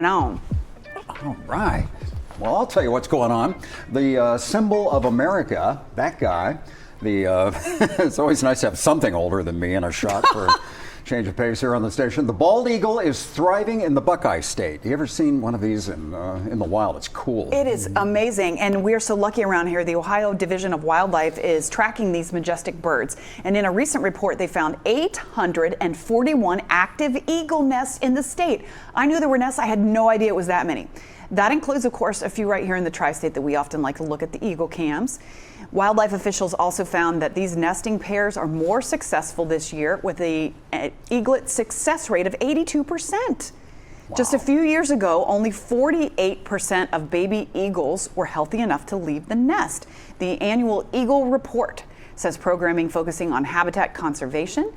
On. All right. Well, I'll tell you what's going on. The symbol of America, that guy, it's always nice to have something older than me in a shot for a change of pace here on the station. The bald eagle is thriving in the Buckeye State. You ever seen one of these in the wild? It's cool. It is amazing, and we're so lucky around here. The Ohio Division of Wildlife is tracking these majestic birds, and in a recent report, they found 841 active eagle nests in the state. I knew there were nests. I had no idea it was that many. That includes, of course, a few right here in the tri-state that we often like to look at, the eagle cams. Wildlife officials also found that these nesting pairs are more successful this year with an eaglet success rate of 82%. Wow. Just a few years ago, only 48% of baby eagles were healthy enough to leave the nest. The annual Eagle Report says programming focusing on habitat conservation,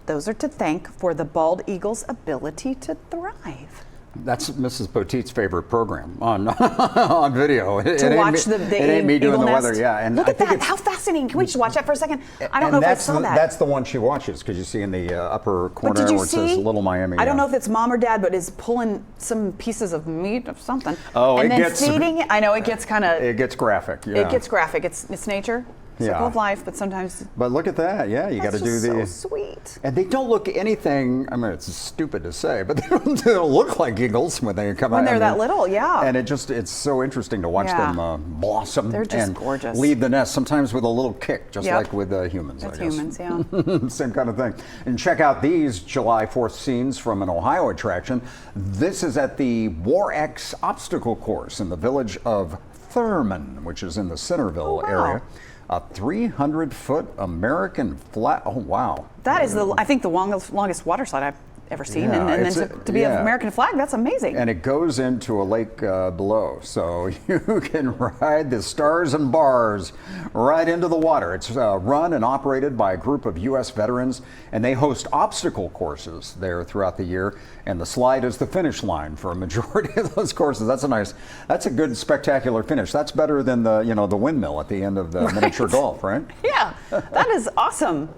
those are to thank for the bald eagle's ability to thrive. That's Mrs. Poteet's favorite program on on video. To watch the it ain't me doing the nest. weather, yeah. And look at that! How fascinating! Can we just watch that for a second? I don't know if I saw that. That's the one she watches because you see in the upper corner where it says Little Miami. I don't know if it's mom or dad, but is pulling some pieces of meat of something. Oh, and then feeding it. I know it gets kind of. It gets graphic. Yeah. It gets graphic. It's nature. Circle of life, but sometimes. But look at that, yeah, you got to do the. So sweet. And they don't look anything. I mean, it's stupid to say, but they don't look like eagles when they come out. When they're that little, yeah. And it's so interesting to watch them blossom. They're just and gorgeous. Leave the nest sometimes with a little kick, just like with humans. With I guess. humans, yeah. Same kind of thing. And check out these July 4th scenes from an Ohio attraction. This is at the Warx obstacle course in the village of Thurman, which is in the Centerville area. A 300-foot American flag. Oh, wow. That is, I think, the longest water slide I've ever seen. Yeah, and then to be an American flag, that's amazing. And it goes into a lake below. So you can ride the stars and bars right into the water. It's run and operated by a group of U.S. veterans, and they host obstacle courses there throughout the year. And the slide is the finish line for a majority of those courses. That's a good spectacular finish. That's better than the windmill at the end of the miniature golf, right? Yeah, that is awesome.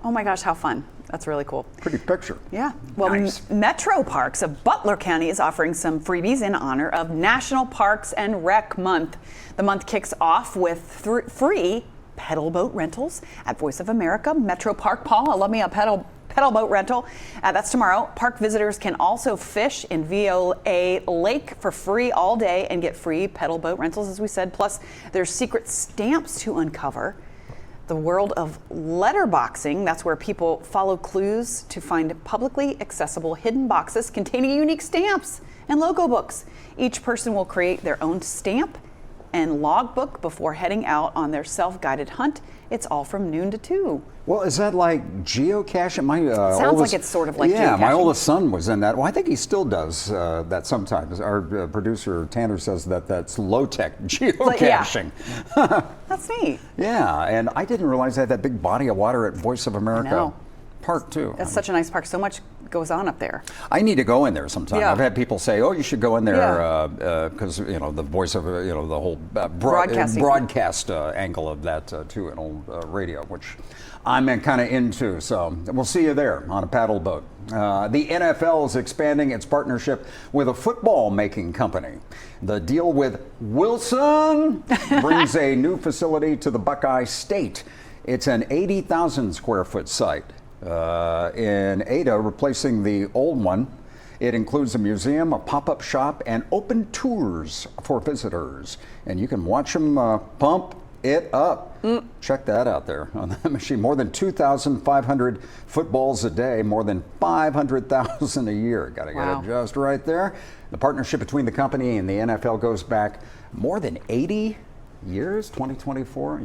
Oh my gosh, how fun. That's really cool. Pretty picture. Yeah. Well, nice. Metro Parks of Butler County is offering some freebies in honor of National Parks and Rec Month. The month kicks off with free pedal boat rentals at Voice of America. Metro Park, Paul, I love me a pedal boat rental. That's tomorrow. Park visitors can also fish in VOA Lake for free all day and get free pedal boat rentals, as we said. Plus, there's secret stamps to uncover. The world of letterboxing, that's where people follow clues to find publicly accessible hidden boxes containing unique stamps and logo books. Each person will create their own stamp and logbook before heading out on their self-guided hunt. It's all from noon to 2. Well, is that like geocaching? Sounds like it's sort of like geocaching. Yeah, my oldest son was in that. Well, I think he still does that sometimes. Our producer, Tanner, says that's low-tech geocaching. That's neat. Yeah, and I didn't realize they had that big body of water at Voice of America Park, too. That's such a nice park. So much goes on up there. I need to go in there sometime. Yeah. I've had people say, "Oh, you should go in there," because the Voice of the whole broadcast angle of that too, an old radio, which I'm kind of into. So we'll see you there on a paddle boat. The NFL is expanding its partnership with a football making company. The deal with Wilson brings a new facility to the Buckeye State. It's an 80,000 square foot site in Ada, replacing the old one. It includes a museum, a pop-up shop, and open tours for visitors. And you can watch them pump it up. Check that out there on the machine. More than 2,500 footballs a day, more than 500,000 a year. Got to get it just right there. The partnership between the company and the NFL goes back more than 80 years, 2024.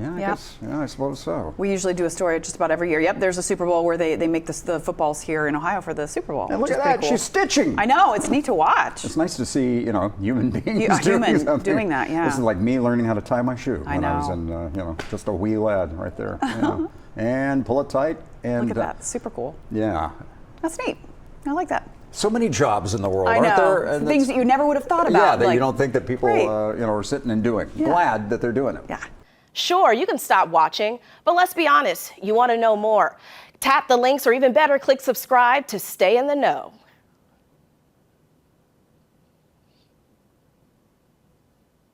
I suppose so. We usually do a story just about every year. Yep, there's a Super Bowl where they make the footballs here in Ohio for the Super Bowl. And look at that, cool. She's stitching. I know, it's neat to watch. It's nice to see, human beings doing that. Yeah. This is like me learning how to tie my shoe when I was in, just a wee lad right there. And pull it tight. And look at that, super cool. Yeah. That's neat. I like that. So many jobs in the world, aren't there? And things that you never would have thought about. Yeah, that you don't think that people, are sitting and doing. Yeah. Glad that they're doing it. Yeah. Sure, you can stop watching, but let's be honest, you want to know more. Tap the links or even better, click subscribe to stay in the know.